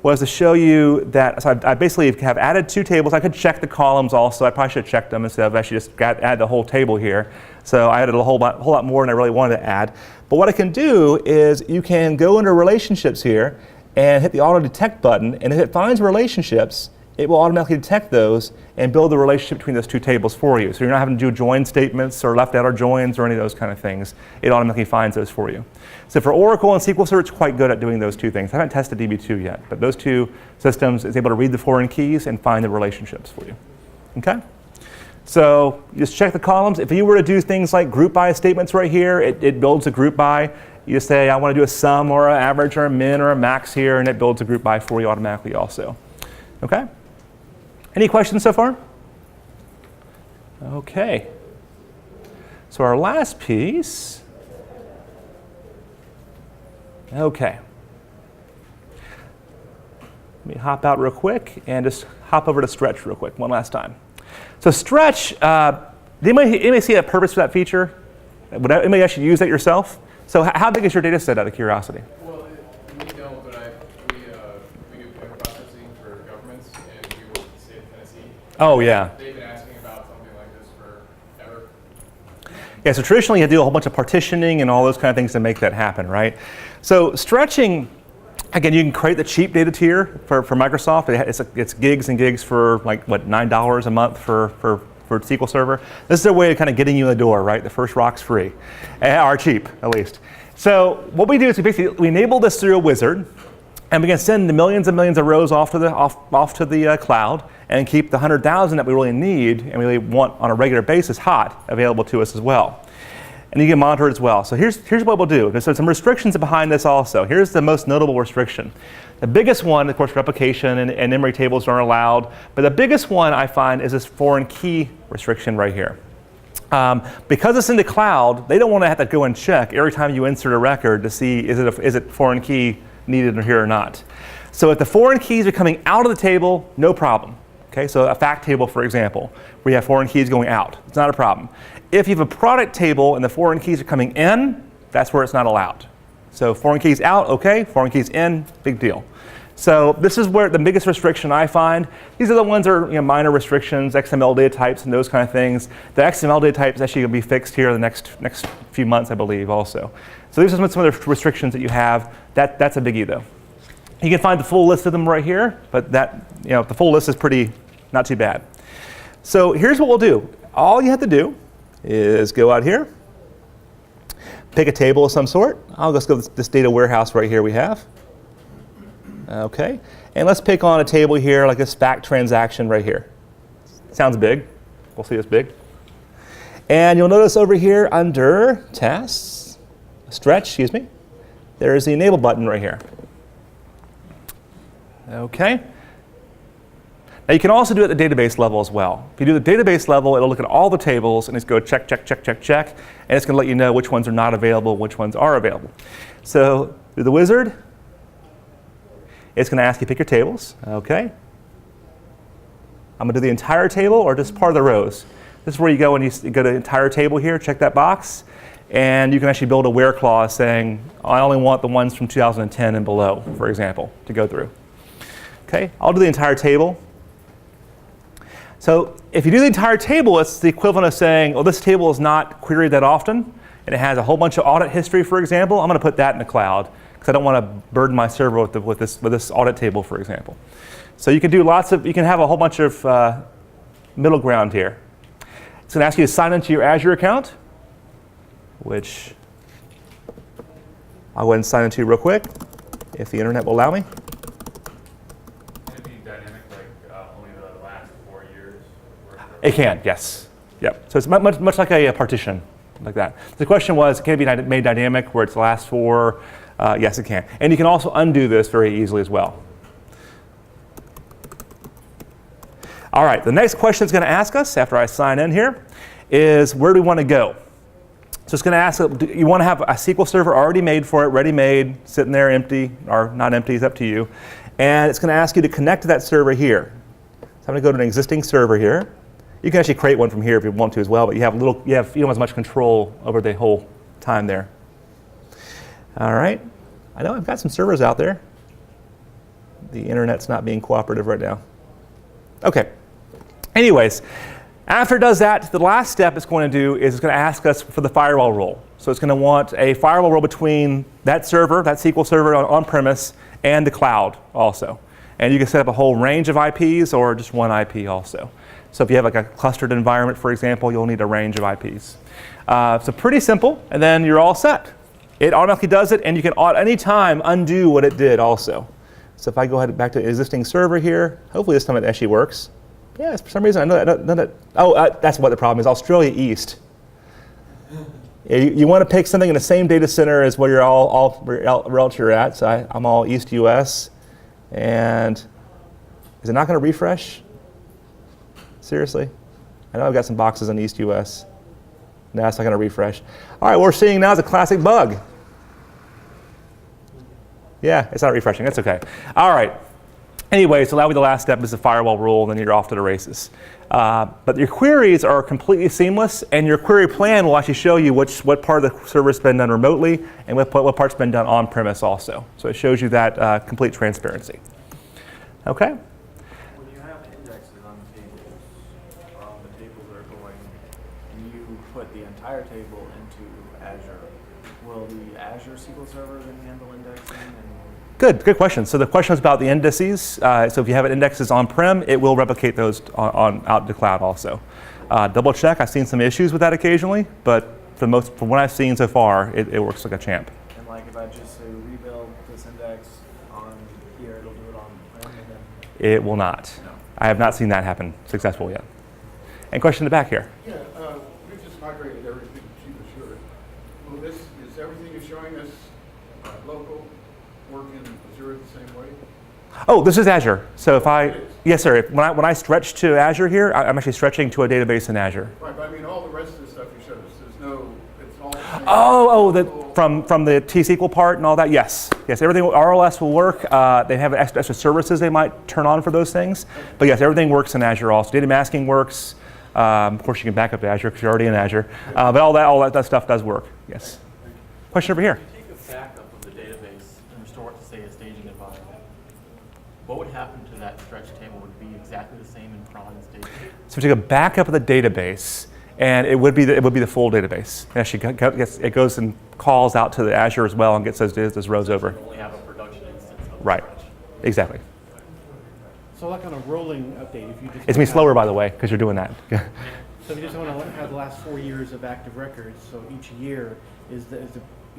was to show you that, so I basically have added 2 tables. I could check the columns also. I probably should have checked them instead of actually just add the whole table here. So I added a whole lot more than I really wanted to add. But what I can do is you can go into relationships here and hit the auto detect button, and if it finds relationships, it will automatically detect those and build the relationship between those 2 tables for you. So you're not having to do join statements or left outer joins or any of those kind of things. It automatically finds those for you. So for Oracle and SQL Server, it's quite good at doing those 2 things. I haven't tested DB2 yet, but those 2 systems is able to read the foreign keys and find the relationships for you. Okay? So you just check the columns. If you were to do things like group by statements right here, it builds a group by. You just say, I want to do a sum or an average or a min or a max here, and it builds a group by for you automatically also. Okay? Any questions so far? Okay. So our last piece. Okay. Let me hop out real quick and just hop over to Stretch real quick one last time. So Stretch, anybody see a purpose for that feature? Would anybody actually use that yourself? So how big is your data set out of curiosity?
Well, we don't, but we do payment processing for governments, and we work with the state of Tennessee.
Oh, yeah.
They've been asking about something like this forever.
Yeah, so traditionally you do a whole bunch of partitioning and all those kind of things to make that happen, right? So stretching, again, you can create the cheap data tier for Microsoft. It's gigs and gigs for like, what, $9 a month for SQL Server. This is a way of kind of getting you in the door, right? The first rock's free, or cheap at least. So what we do is we enable this through a wizard, and we can send the millions and millions of rows off to the cloud, and keep the 100,000 that we really need and really want on a regular basis hot available to us as well. And you can monitor it as well. So here's what we'll do. There's some restrictions behind this also. Here's the most notable restriction. The biggest one, of course, replication and in-memory tables aren't allowed. But the biggest one I find is this foreign key restriction right here. Because it's in the cloud, they don't want to have to go and check every time you insert a record to see is it foreign key needed here or not. So if the foreign keys are coming out of the table, no problem. Okay, so a fact table, for example, where you have foreign keys going out, it's not a problem. If you have a product table and the foreign keys are coming in, that's where it's not allowed. So foreign keys out, okay, foreign keys in, big deal. So this is where the biggest restriction I find. These are the ones that are minor restrictions, XML data types and those kind of things. The XML data type is actually going to be fixed here in the next few months, I believe, also. So these are some of the restrictions that you have. That's a biggie, though. You can find the full list of them right here, but the full list is not too bad. So here's what we'll do. All you have to do is go out here, pick a table of some sort. I'll just go with this data warehouse right here we have. Okay, and let's pick on a table here like this fact transaction right here. Sounds big. We'll see it's big. And you'll notice over here under tasks, stretch, there is the enable button right here. Okay. Now you can also do it at the database level as well. If you do the database level, it'll look at all the tables and it's go check, check, check, check, check, and it's going to let you know which ones are not available, which ones are available. So through the wizard, it's going to ask you to pick your tables. Okay. I'm going to do the entire table or just part of the rows. This is where you go and you go to the entire table here, check that box, and you can actually build a where clause saying, I only want the ones from 2010 and below, for example, to go through. Okay, I'll do the entire table. So if you do the entire table, it's the equivalent of saying, oh, this table is not queried that often, and it has a whole bunch of audit history, for example. I'm going to put that in the cloud because I don't want to burden my server with this audit table, for example. So you can do you can have a whole bunch of middle ground here. It's going to ask you to sign into your Azure account, which I'll go ahead and sign into real quick, if the internet will allow me.
Can it be dynamic, like only the last 4 years?
It can, yes. Yep. So it's much like a partition, like that. The question was, can it be made dynamic where it's the last 4 Yes, it can. And you can also undo this very easily as well. All right, the next question it's going to ask us after I sign in here is where do we want to go? So it's going to ask, do you want to have a SQL server already made for it, ready-made, sitting there empty, or not empty, it's up to you. And it's going to ask you to connect to that server here. So I'm going to go to an existing server here. You can actually create one from here if you want to as well, but you don't have as much control over the whole time there. All right. I know I've got some servers out there. The internet's not being cooperative right now. Okay. Anyways, after it does that, the last step it's going to do is it's going to ask us for the firewall role. So it's going to want a firewall role between that server, that SQL server on-premise, and the cloud also. And you can set up a whole range of IPs or just one IP also. So if you have like a clustered environment, for example, you'll need a range of IPs. So pretty simple, and then you're all set. It automatically does it, and you can at any time undo what it did also. So if I go ahead back to the existing server here, hopefully this time it actually works. Yeah, for some reason I know that. That's what the problem is. Australia East. You want to pick something in the same data center as where you're where else you're at. So I'm all East US, and is it not going to refresh? Seriously? I know I've got some boxes in East US. No, it's not going to refresh. All right, what we're seeing now is a classic bug. Yeah, it's not refreshing. That's okay. All right. Anyway, so that'll be the last step is the firewall rule, and then you're off to the races. But your queries are completely seamless, and your query plan will actually show you what part of the server has been done remotely and what part's been done on-premise also. So it shows you that complete transparency. Okay?
When you have indexes on the tables, or on the tables that are going, and you put the entire table into Azure, will the Azure SQL Server then handle indexing?
Good question. So the question was about the indices. So if you have indexes on-prem, it will replicate those out to cloud also. Double check. I've seen some issues with that occasionally, but from what I've seen so far, it works like a champ.
And like if I just say rebuild this index on here, it'll do it on-prem and then?
It will not.
No.
I have not seen that happen successfully yet. And question in the back here.
Yeah, we just migrated everything to Chief Assured. Well, is everything you're showing us local, work in Azure the same way?
Oh, this is Azure. So yes, sir. When I stretch to Azure here, I'm actually stretching to a database in Azure.
Right, but I mean, all the rest of the stuff you showed us, it's all the same.
From the T-SQL part and all that, yes. Yes, everything, RLS will work. They have extra services they might turn on for those things. But yes, everything works in Azure also. Data masking works. Of course, you can back up to Azure because you're already in Azure. But all that stuff does work, yes. Question over here.
Take a backup of the database and restore it to, say, a staging environment. What would happen to that stretch table? Would it be exactly the same in prod and staging?
So we take a backup of the database, and it would be the full database. It actually it goes and calls out to the Azure as well and gets those rows over.
You only have a production instance of the
Right,
stretch.
exactly.
So like on a rolling update, if you just
It's gonna be slower, by the way, because you're doing that.
So if you just want to have the last 4 years of active records, so each year is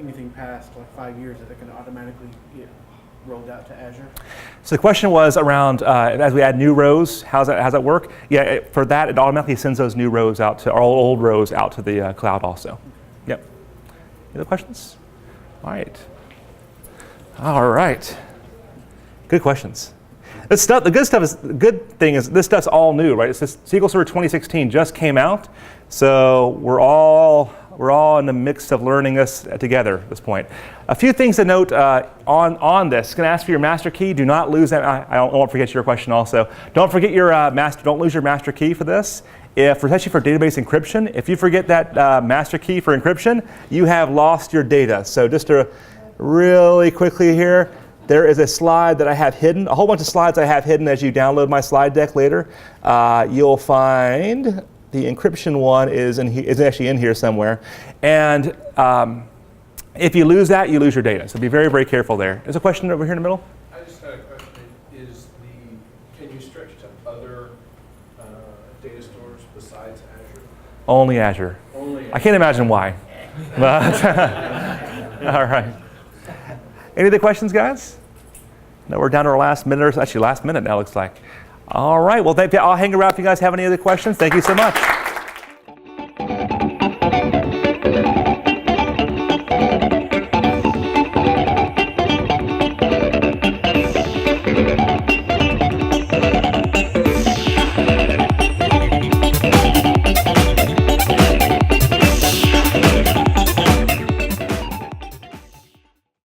anything past like 5 years, is it going to automatically get rolled out to Azure?
So the question was around as we add new rows, how's that work? Yeah, for that it automatically sends those new rows out to our old rows out to the cloud also. Yep. Any other questions? All right. All right. Good questions. The good thing is this stuff's all new, right? It's this SQL Server 2016 just came out, so we're all in the mix of learning this together at this point. A few things to note on this. It's going to ask for your master key. Do not lose that. I won't forget your question also. Don't forget your Don't lose your master key for this. Especially for database encryption, if you forget that master key for encryption, you have lost your data. So just to really quickly here. There is a slide that I have hidden, a whole bunch of slides I have hidden as you download my slide deck later. You'll find the encryption one is actually in here somewhere. And if you lose that, you lose your data. So be very, very careful there. There's a question over here in the middle.
I just had a question. Can you stretch to other data stores besides Azure?
Only Azure.
Only Azure.
I can't imagine why. But all right. Any other questions, guys? No, we're down to our last minute, actually last minute now, looks like. All right, well, I'll hang around if you guys have any other questions. Thank you so much.